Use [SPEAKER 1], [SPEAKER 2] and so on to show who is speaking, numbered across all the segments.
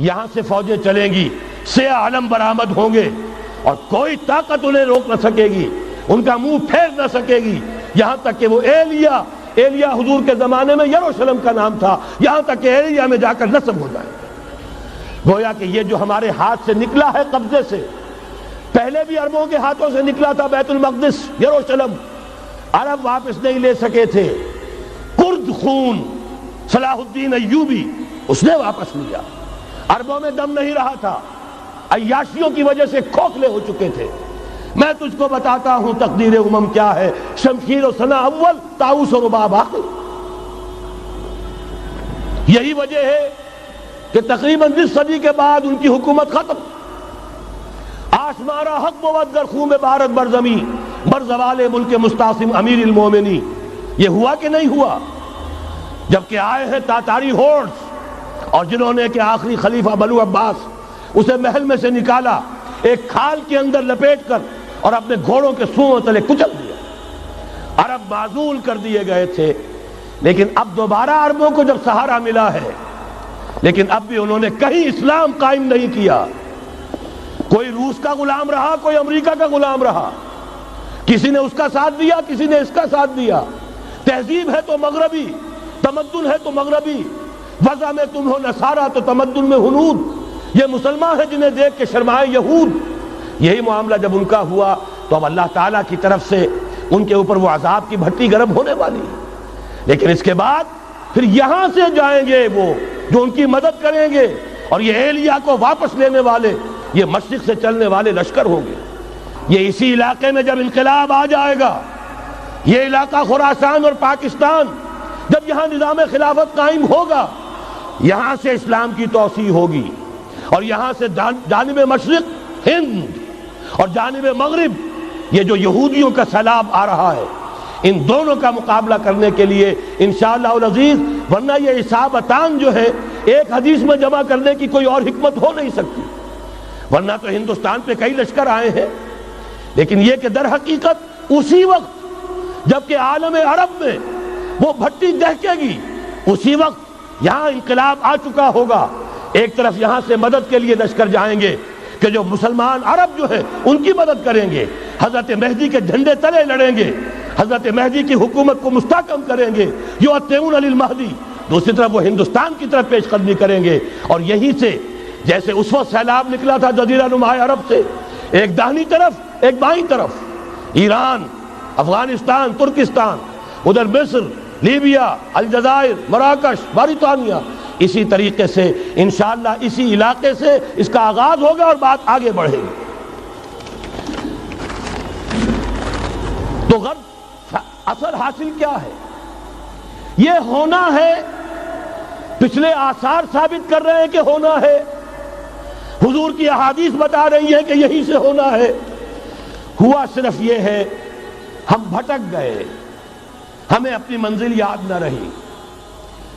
[SPEAKER 1] یہاں سے فوجیں چلیں گی، سیاہ علم برآمد ہوں گے اور کوئی طاقت انہیں روک نہ سکے گی، ان کا منہ پھیر نہ سکے گی، یہاں تک کہ وہ ایلیا حضور کے زمانے میں یروشلم کا نام تھا، یہاں تک کہ ایلیا میں جا کر نصب ہو جائے۔ گویا کہ یہ جو ہمارے ہاتھ سے نکلا ہے قبضے سے، پہلے بھی عربوں کے ہاتھوں سے نکلا تھا بیت المقدس، یروشلم، عرب واپس نہیں لے سکے تھے۔ کرد خون صلاح الدین ایوبی اس نے واپس لیا، عربوں میں دم نہیں رہا تھا، عیاشیوں کی وجہ سے کھوکھلے ہو چکے تھے۔ میں تجھ کو بتاتا ہوں تقدیر امم کیا ہے، شمشیر و ثنا اول، طاؤس و رباب آخر۔ یہی وجہ ہے کہ تقریباً 20 صدی کے بعد ان کی حکومت ختم۔ آشمارا حق بود گر خون بارت بر زمین، بر زوال ملک مستعصم امیر المومنین۔ یہ ہوا کہ نہیں ہوا؟ جبکہ آئے ہیں تاتاری ہورڈز، اور جنہوں نے کہ آخری خلیفہ بنو عباس اسے محل میں سے نکالا، ایک کھال کے اندر لپیٹ کر اور اپنے گھوڑوں کے سوؤں تلے کچل دیا۔ عرب معزول کر دیے گئے تھے، لیکن اب دوبارہ عربوں کو جب سہارا ملا ہے، لیکن اب بھی انہوں نے کہیں اسلام قائم نہیں کیا۔ کوئی روس کا غلام رہا، کوئی امریکہ کا غلام رہا، کسی نے اس کا ساتھ دیا، کسی نے اس کا ساتھ دیا۔ تہذیب ہے تو مغربی، تمدن ہے تو مغربی، وضع میں تم ہو نصارہ تو تمدن میں ہنود۔ یہ مسلمان ہیں جنہیں دیکھ کے شرمائے یہود۔ یہی معاملہ جب ان کا ہوا تو اب اللہ تعالیٰ کی طرف سے ان کے اوپر وہ عذاب کی بھٹی گرم ہونے والی ہے۔ لیکن اس کے بعد پھر یہاں سے جائیں گے وہ جو ان کی مدد کریں گے، اور یہ ایلیا کو واپس لینے والے یہ مشرق سے چلنے والے لشکر ہوں گے۔ یہ اسی علاقے میں جب انقلاب آ جائے گا، یہ علاقہ خراسان اور پاکستان، جب یہاں نظام خلافت قائم ہوگا، یہاں سے اسلام کی توسیع ہوگی، اور یہاں سے جانب مشرق ہند اور جانب مغرب یہ جو یہودیوں کا سیلاب آ رہا ہے، ان دونوں کا مقابلہ کرنے کے لیے انشاءاللہ العزیز، ورنہ یہ اصابتان جو ہے ایک حدیث میں جمع کرنے کی کوئی اور حکمت ہو نہیں سکتی، ورنہ تو ہندوستان پہ کئی لشکر آئے ہیں۔ لیکن یہ کہ در حقیقت اسی وقت جب کہ عالم عرب میں وہ بھٹی دہکے گی، اسی وقت یہاں انقلاب آ چکا ہوگا۔ ایک طرف یہاں سے مدد کے لیے لشکر جائیں گے کہ جو مسلمان عرب جو ہیں ان کی مدد کریں گے، حضرت مہدی کے جھنڈے تلے لڑیں گے، حضرت مہدی کی حکومت کو مستحکم کریں گے، یؤتون للمہدی۔ دوسری طرف وہ ہندوستان کی طرف پیش قدمی کریں گے، اور یہیں سے جیسے اس وقت سیلاب نکلا تھا جزیرہ نما عرب سے، ایک داہنی طرف ایک بائیں طرف، ایران، افغانستان، ترکستان، ادھر مصر، لیبیا، الجزائر، مراکش، موریطانیہ، اسی طریقے سے انشاءاللہ اسی علاقے سے اس کا آغاز ہوگا اور بات آگے بڑھے گی۔ تو غرض اثر حاصل کیا ہے؟ یہ ہونا ہے، پچھلے آثار ثابت کر رہے ہیں کہ ہونا ہے، حضور کی احادیث بتا رہی ہے کہ یہی سے ہونا ہے۔ ہوا صرف یہ ہے ہم بھٹک گئے، ہمیں اپنی منزل یاد نہ رہی۔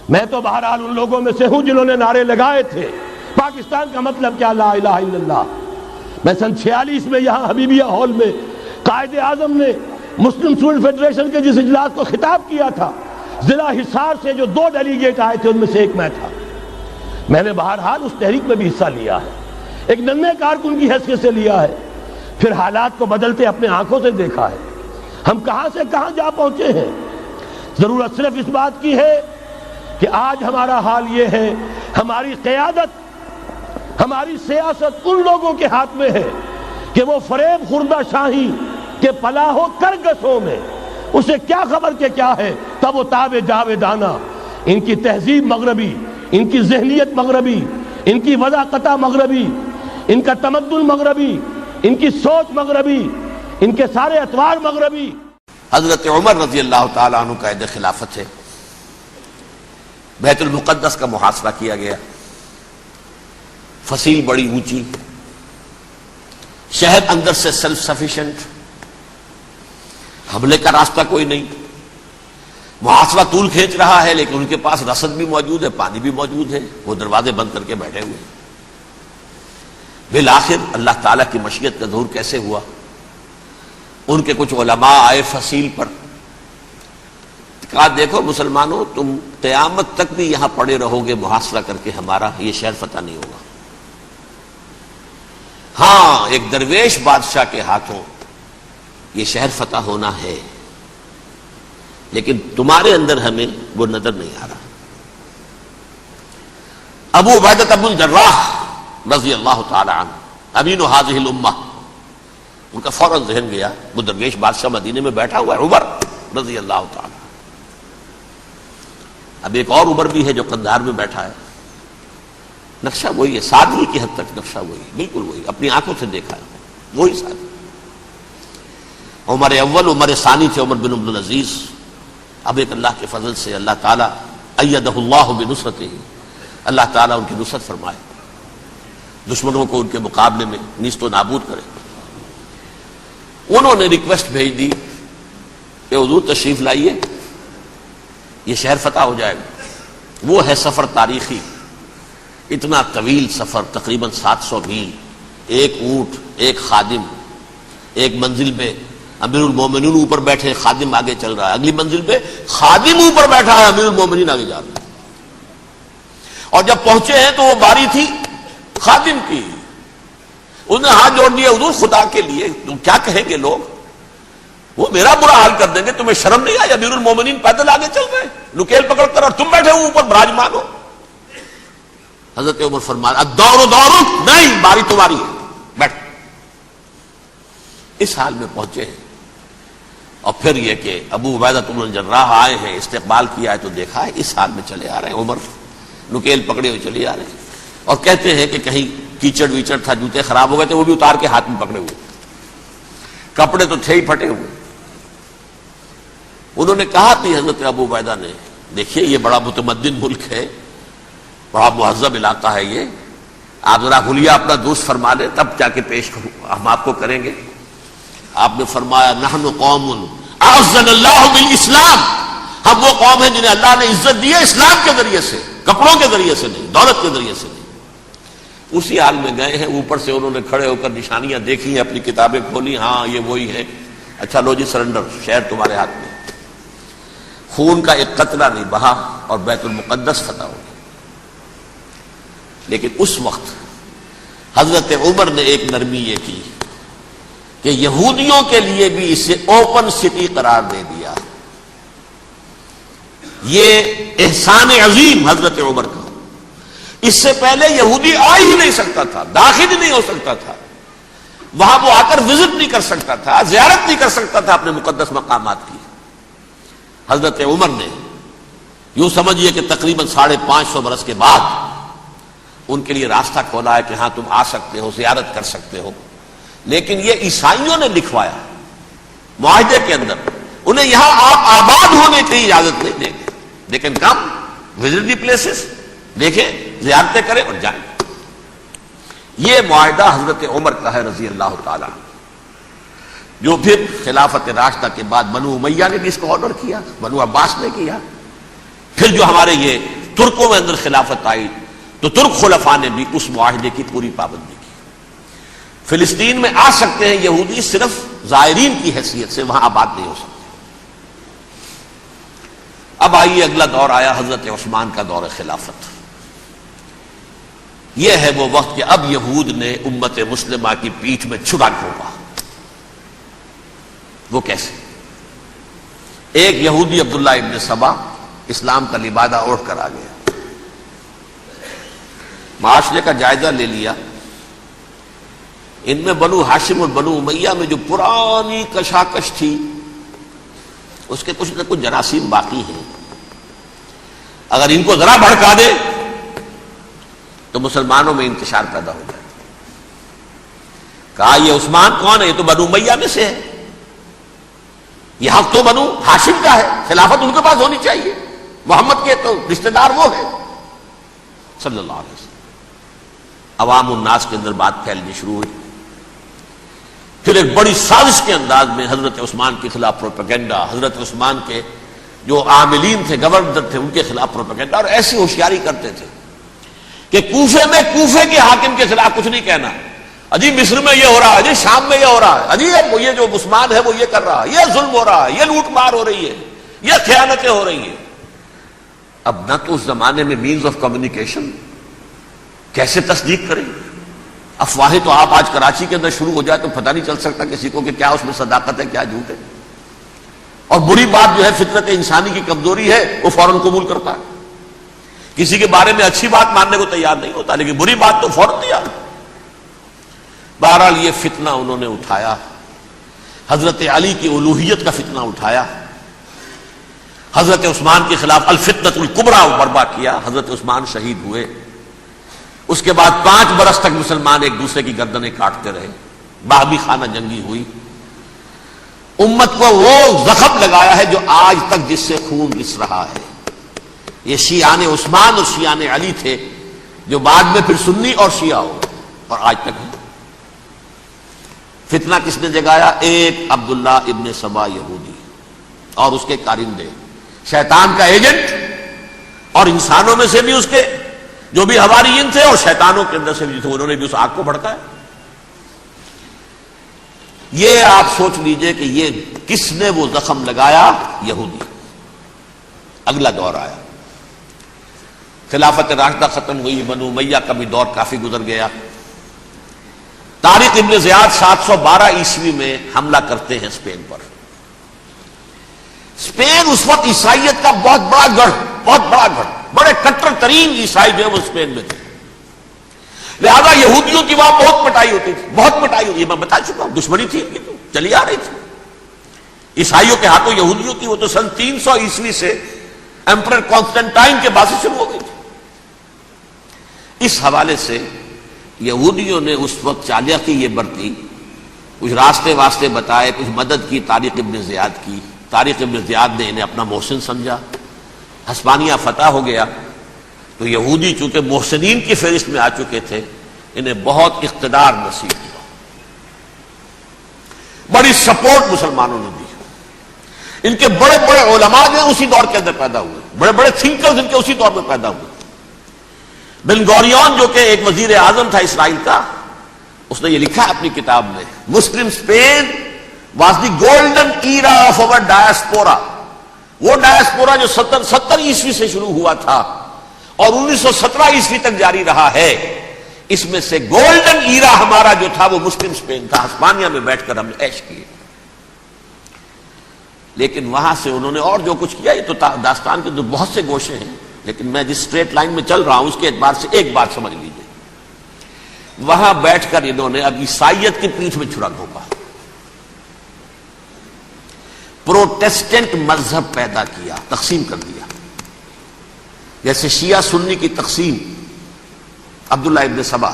[SPEAKER 1] میں تو بہرحال ان لوگوں میں سے ہوں جنہوں نے نعرے لگائے تھے پاکستان کا مطلب کیا، لا الہ الا اللہ۔ میں سن 46 میں یہاں حبیبیہ ہال میں قائد اعظم نے مسلم اسٹوڈنٹ فیڈریشن کے جس اجلاس کو خطاب کیا تھا، ضلع حصار سے جو 2 ڈیلیگیٹ آئے تھے ان میں سے ایک میں تھا۔ میں نے بہرحال اس تحریک میں بھی حصہ لیا ہے، ایک ننھے کارکن کی حیثیت سے لیا ہے، پھر حالات کو بدلتے اپنے آنکھوں سے دیکھا ہے، ہم کہاں سے کہاں جا پہنچے ہیں۔ ضرورت صرف اس بات کی ہے کہ آج ہمارا حال یہ ہے، ہماری قیادت، ہماری سیاست ان لوگوں کے ہاتھ میں ہے کہ وہ فریب خوردہ شاہی کے پلاح و کرگسوں میں اسے کیا خبر کہ کیا ہے، تب وہ تاب جاویدانہ، ان کی تہذیب مغربی، ان کی ذہنیت مغربی، ان کی وضاقتہ مغربی، ان کا تمدن مغربی، ان کی سوچ مغربی، ان کے سارے اطوار مغربی۔
[SPEAKER 2] حضرت عمر رضی اللہ تعالیٰ عنہ قائد خلافت ہے، بیت المقدس کا محاصرہ کیا گیا، فصیل بڑی اونچی، شہر اندر سے سیلف سفیشینٹ، حملے کا راستہ کوئی نہیں، محاصرہ طول کھینچ رہا ہے، لیکن ان کے پاس رسد بھی موجود ہے، پانی بھی موجود ہے، وہ دروازے بند کر کے بیٹھے ہوئے ہیں۔ بالآخر اللہ تعالیٰ کی مشیت کا ظہور کیسے ہوا؟ ان کے کچھ علماء آئے فصیل پر، کہا دیکھو مسلمانوں، تم قیامت تک بھی یہاں پڑے رہو گے محاصرہ کر کے، ہمارا یہ شہر فتح نہیں ہوگا۔ ہاں ایک درویش بادشاہ کے ہاتھوں یہ شہر فتح ہونا ہے، لیکن تمہارے اندر ہمیں وہ نظر نہیں آ رہا۔ ابو عبیدہ بن الجراح رضی اللہ تعالی عنہ امین هذه الامہ، ان کا فوراً ذہن گیا وہ درویش بادشاہ مدینے میں بیٹھا ہوا ہے عمر رضی اللہ تعالی۔ اب ایک اور عمر بھی ہے جو قندھار میں بیٹھا ہے، نقشہ وہی ہے، سادگی کی حد تک نقشہ وہی، بالکل وہی، اپنی آنکھوں سے دیکھا ہے وہی سادگی۔ عمر اول عمر ثانی تھے عمر بن عبد العزیز۔ اب ایک اللہ کے فضل سے اللہ تعالیٰ ایدہ اللہ بنصرتہ، اللہ تعالیٰ ان کی نصرت فرمائے، دشمنوں کو ان کے مقابلے میں نیست و نابود کرے۔ انہوں نے ریکویسٹ بھیج دی کہ حضور تشریف لائیے، یہ شہر فتح ہو جائے گا۔ وہ ہے سفر تاریخی، اتنا طویل سفر، تقریباً 700 میل، ایک اونٹ، ایک خادم، ایک منزل پہ امیر المومنین اوپر بیٹھے، خادم آگے چل رہا ہے، اگلی منزل پہ خادم اوپر بیٹھا ہے، امیر المومنین آگے جا رہا ہے۔ اور جب پہنچے ہیں تو وہ باری تھی خادم کی، اس نے ہاتھ جوڑ دیا، حضور خدا کے لیے تم کیا کہیں گے لوگ، وہ میرا برا حال کر دیں گے، تمہیں شرم نہیں آئی؟ امیر المومنین پیدل آگے چل رہے ہیں نکیل پکڑ کر، اور تم بیٹھے ہو اوپر براجمان ہو۔ حضرت عمر فرمایا الدور دورک، نہیں، باری تمہاری ہے، بیٹھ۔ اس حال میں پہنچے ہیں، اور پھر یہ کہ ابو عبیدہ بن الجراح آئے ہیں، استقبال کیا ہے تو دیکھا ہے اس حال میں چلے آ رہے ہیں، عمر نکیل پکڑے ہوئے چلے آ رہے ہیں، اور کہتے ہیں کہ کہیں کیچڑ ویچڑ تھا، جوتے خراب ہو گئے تھے، وہ بھی اتار کے ہاتھ میں پکڑے ہوئے، کپڑے تو تھے ہی پھٹے ہوئے۔ انہوں نے کہا کہ حضرت ابو عبیدہ نے، دیکھیے یہ بڑا متمدن ملک ہے، بڑا مہذب علاقہ ہے یہ، آپ ذرا حلیہ اپنا درست فرما لیں تب جا کے پیش ہم آپ کو کریں گے۔ آپ نے فرمایا نحن قوم اعزنا اللہ بالاسلام، ہم وہ قوم ہیں جنہیں اللہ نے عزت دی ہے اسلام کے ذریعے سے، کپڑوں کے ذریعے سے نہیں، دولت کے ذریعے سے نہیں۔ اسی حال میں گئے ہیں، اوپر سے انہوں نے کھڑے ہو کر نشانیاں دیکھی ہیں، اپنی کتابیں کھولی، ہاں یہ وہی ہے، اچھا لو جی سرنڈر، شہر تمہارے ہاتھ میں۔ خون کا ایک قطرہ نہیں بہا اور بیت المقدس فتح ہو گیا۔ لیکن اس وقت حضرت عمر نے ایک نرمی یہ کی کہ یہودیوں کے لیے بھی اسے اوپن سٹی قرار دے دیا۔ یہ احسان عظیم حضرت عمر کا، اس سے پہلے یہودی آ ہی نہیں سکتا تھا، داخل ہی نہیں ہو سکتا تھا، وہاں وہ آ کر وزٹ نہیں کر سکتا تھا، زیارت نہیں کر سکتا تھا اپنے مقدس مقامات کی۔ حضرت عمر نے یوں سمجھیے کہ تقریباً 550 برس کے بعد ان کے لیے راستہ کھولا ہے کہ ہاں تم آ سکتے ہو، زیارت کر سکتے ہو۔ لیکن یہ عیسائیوں نے لکھوایا معاہدے کے اندر، انہیں یہاں آپ آباد ہونے کی اجازت نہیں دیں گے، لیکن کم وزٹ دی پلیسز، دیکھیں، زیارتیں کریں اور جائیں۔ یہ معاہدہ حضرت عمر کا ہے رضی اللہ تعالی، جو پھر خلافت راشدہ کے بعد بنو امیہ نے بھی اس کو آنر کیا، بنو عباس نے کیا، پھر جو ہمارے یہ ترکوں میں اندر خلافت آئی تو ترک خلفاء نے بھی اس معاہدے کی پوری پابندی کی۔ فلسطین میں آ سکتے ہیں یہودی صرف زائرین کی حیثیت سے، وہاں آباد نہیں ہو سکتے۔ اب آئیے اگلا دور آیا حضرت عثمان کا دور خلافت۔ یہ ہے وہ وقت کہ اب یہود نے امت مسلمہ کی پیٹھ میں چھرا گھونپا۔ وہ کیسے؟ ایک یہودی عبداللہ ابن سبا اسلام کا لبادہ اوڑھ کر آ گیا، معاشرے کا جائزہ لے لیا، ان میں بنو ہاشم اور بنو امیہ میں جو پرانی کشاکش تھی اس کے کچھ نہ کچھ جراثیم باقی ہیں، اگر ان کو ذرا بھڑکا دے تو مسلمانوں میں انتشار پیدا ہو جائے۔ کہا یہ عثمان کون ہے؟ یہ تو بنو امیہ میں سے ہے، یہ حق تو بنو ہاشم کا ہے، خلافت ان کے پاس ہونی چاہیے، محمد کے تو رشتہ دار وہ ہے صلی اللہ علیہ وسلم۔ عوام الناس کے اندر بات پھیلنی شروع ہوئی، پھر ایک بڑی سازش کے انداز میں حضرت عثمان کے خلاف پروپیگنڈا، حضرت عثمان کے جو عاملین تھے، گورنر تھے، ان کے خلاف پروپیگنڈا، اور ایسی ہوشیاری کرتے تھے کہ کوفے میں کوفے کے حاکم کے خلاف کچھ نہیں کہنا، اجی مصر میں یہ ہو رہا ہے، اجی شام میں یہ ہو رہا ہے، اجی یہ جو عثمان ہے وہ یہ کر رہا ہے، یہ ظلم ہو رہا ہے، یہ لوٹ مار ہو رہی ہے، یہ خیانتیں ہو رہی ہیں۔ اب نہ تو اس زمانے میں مینز آف کمیونیکیشن، کیسے تصدیق کریں؟ افواہیں تو آپ آج کراچی کے اندر شروع ہو جائے تو پتہ نہیں چل سکتا کسی کو کہ کیا اس میں صداقت ہے کیا جھوٹ ہے. اور بری بات جو ہے فطرت انسانی کی کمزوری ہے وہ فوراً قبول کرتا ہے. کسی کے بارے میں اچھی بات ماننے کو تیار نہیں ہوتا لیکن بری بات تو فوراً تیار. بہرحال یہ فتنہ انہوں نے اٹھایا، حضرت علی کی الوہیت کا فتنہ اٹھایا، حضرت عثمان کے خلاف الفتنۃ الکبریٰ برپا کیا، حضرت عثمان شہید ہوئے. اس کے بعد 5 برس تک مسلمان ایک دوسرے کی گردنیں کاٹتے رہے، باہمی خانہ جنگی ہوئی. امت کو وہ زخم لگایا ہے جو آج تک جس سے خون رس رہا ہے. یہ شیعان عثمان اور شیعان علی تھے جو بعد میں پھر سنی اور شیعہ ہو اور آج تک ہے. فتنہ کس نے جگایا؟ ایک عبداللہ ابن سبا یہودی اور اس کے کارندے، شیطان کا ایجنٹ، اور انسانوں میں سے بھی اس کے جو بھی حواریین تھے اور شیطانوں کے اندر سے بھی تھے، انہوں نے بھی اس آگ کو بھڑکایا. یہ آپ سوچ لیجئے کہ یہ کس نے وہ زخم لگایا؟ یہودی. اگلا دور آیا، خلافت راشدہ ختم ہوئی، بنو امیہ کا بھی دور کافی گزر گیا. طارق ابن زیاد 712 عیسوی میں حملہ کرتے ہیں اسپین پر. اسپین اس وقت عیسائیت کا بہت بڑا گڑھ، بڑے کٹر ترین عیسائی جو ہے وہ اسپین میں تھے. لہذا یہودیوں کی وہاں بہت پٹائی ہوتی تھی، بہت پٹائی ہوتی. میں بتا چکا ہوں، دشمنی تھی ان کی تو چلی آ رہی تھی عیسائیوں کے ہاتھوں یہودیوں کی. وہ تو سن 300 عیسوی سے ایمپرر کانسٹنٹائن کے بعد سے شروع ہو گئی تھی. اس حوالے سے یہودیوں نے اس وقت چالاکی یہ برتی، کچھ راستے واسطے بتائے، کچھ مدد کی طارق ابن زیاد کی. طارق ابن زیاد نے انہیں اپنا محسن سمجھا. ہسپانیہ فتح ہو گیا تو یہودی چونکہ محسنین کی فہرست میں آ چکے تھے، انہیں بہت اقتدار نصیب ہوا. بڑی سپورٹ مسلمانوں نے دی. ان کے بڑے بڑے علماء جو اسی دور کے اندر پیدا ہوئے، بڑے بڑے تھنکرز ان کے اسی دور میں پیدا ہوئے. بن گوریون جو کہ ایک وزیر اعظم تھا اسرائیل کا، اس نے یہ لکھا اپنی کتاب میں، Muslim Spain was the golden era of our diaspora. وہ ڈایاسپورا جو 70 عیسوی سے شروع ہوا تھا اور 1917 عیسوی تک جاری رہا ہے، اس میں سے گولڈن ایرا ہمارا جو تھا وہ مسلم اسپین تھا. ہسپانیہ میں بیٹھ کر ہم نے عیش کیے. لیکن وہاں سے انہوں نے اور جو کچھ کیا، یہ تو داستان کے تو بہت سے گوشے ہیں، لیکن میں جس اسٹریٹ لائن میں چل رہا ہوں اس کے اعتبار سے ایک بات سمجھ لیجیے. وہاں بیٹھ کر انہوں نے اب عیسائیت کی پیٹھ میں چھرا گھونپا، پروٹیسٹنٹ مذہب پیدا کیا، تقسیم کر دیا. جیسے شیعہ سنی کی تقسیم، عبداللہ ابن سبا،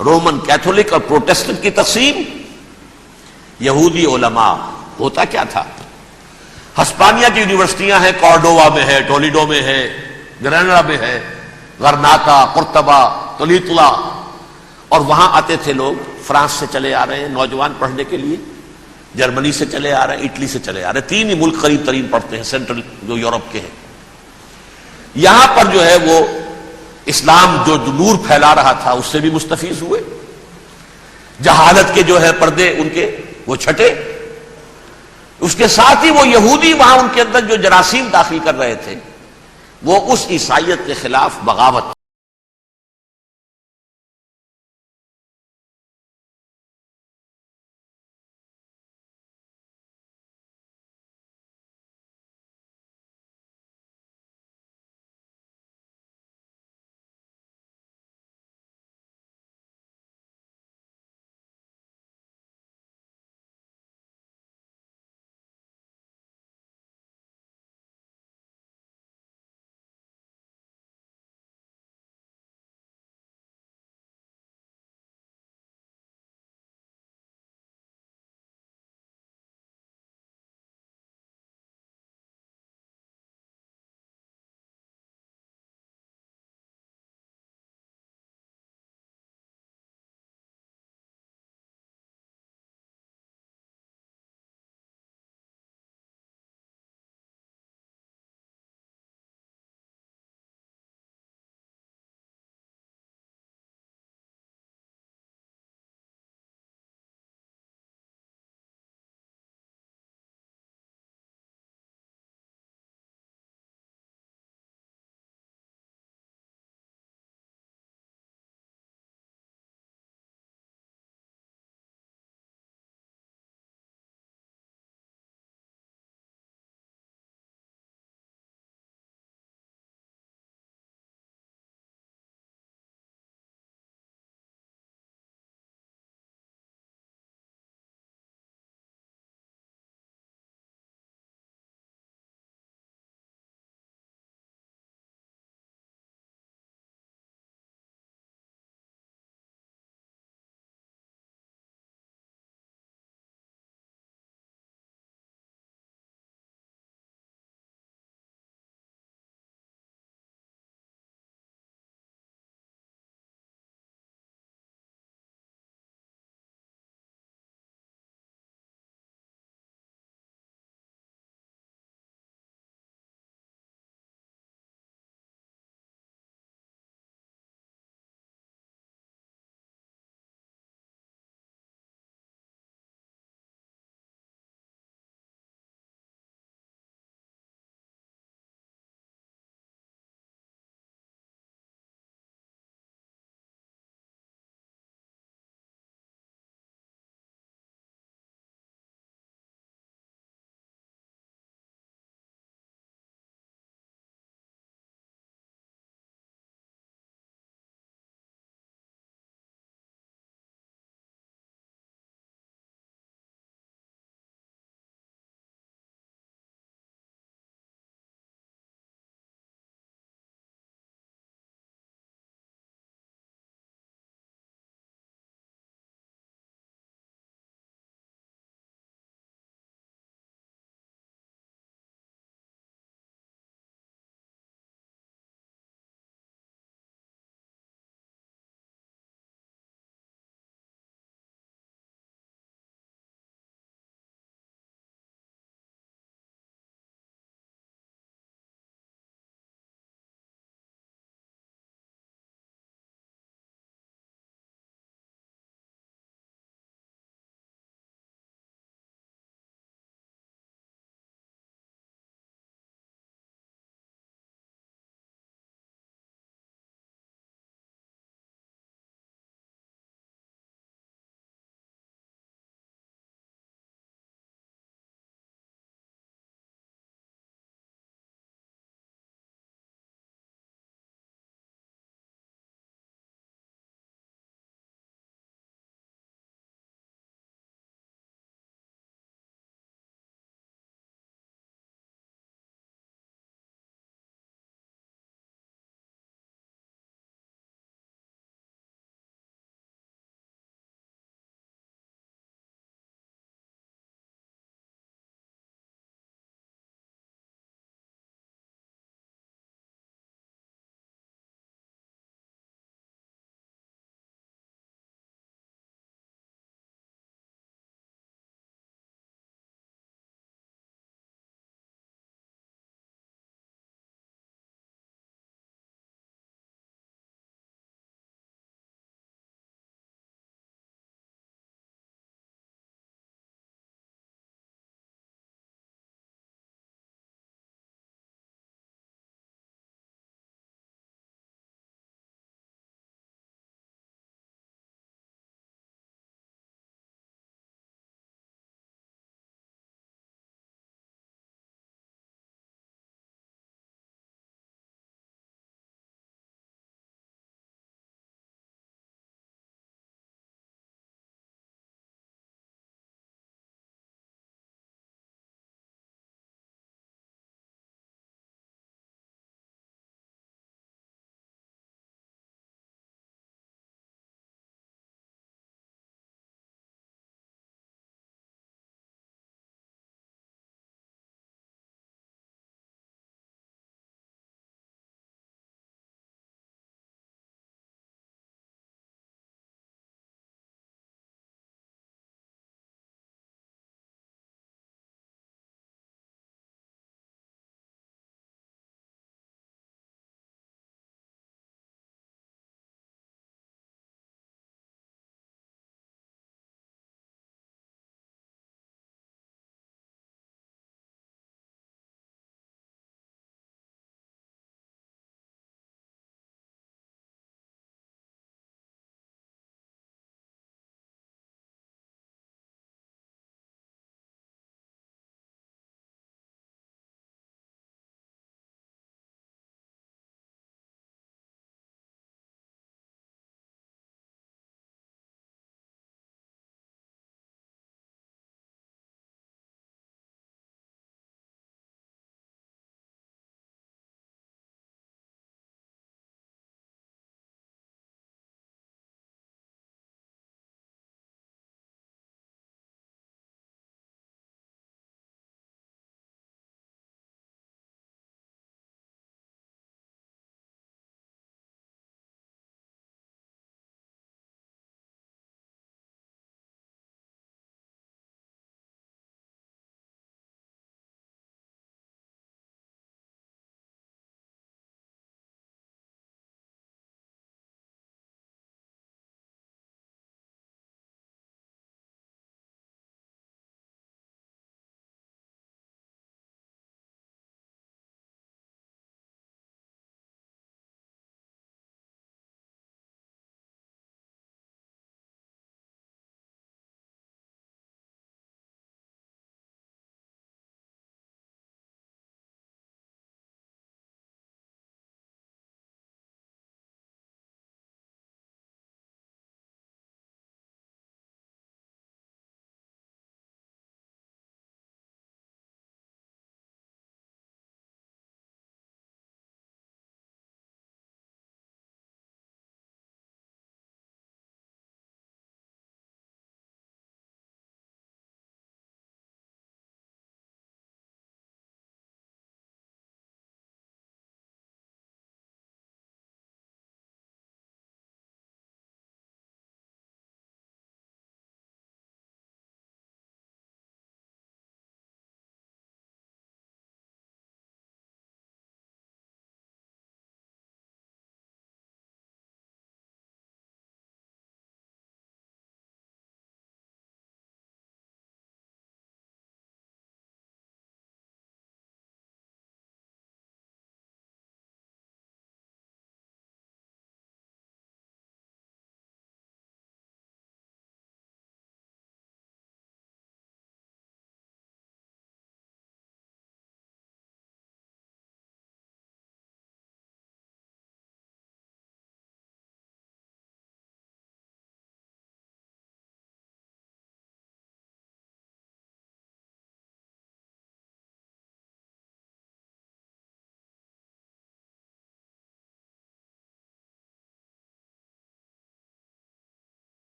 [SPEAKER 2] رومن کیتھولک اور پروٹیسٹنٹ کی تقسیم، یہودی علماء. ہوتا کیا تھا؟ ہسپانیہ کی یونیورسٹیاں ہیں، کارڈووا میں ہے، ٹولیڈو میں ہے، گریناڈا میں ہے، غرناطہ، قرطبہ، تولیتلا، اور وہاں آتے تھے لوگ. فرانس سے چلے آ رہے ہیں نوجوان پڑھنے کے لیے، جرمنی سے چلے آ رہے ہیں، اٹلی سے چلے آ رہے ہیں. 3 ہی ملک قریب ترین پڑھتے ہیں سینٹرل جو یورپ کے ہیں. یہاں پر جو ہے وہ اسلام جو نور پھیلا رہا تھا اس سے بھی مستفیض ہوئے. جہالت کے جو ہے پردے ان کے وہ چھٹے. اس کے ساتھ ہی وہ یہودی وہاں ان کے اندر جو جراثیم داخل کر رہے تھے وہ اس عیسائیت کے خلاف بغاوت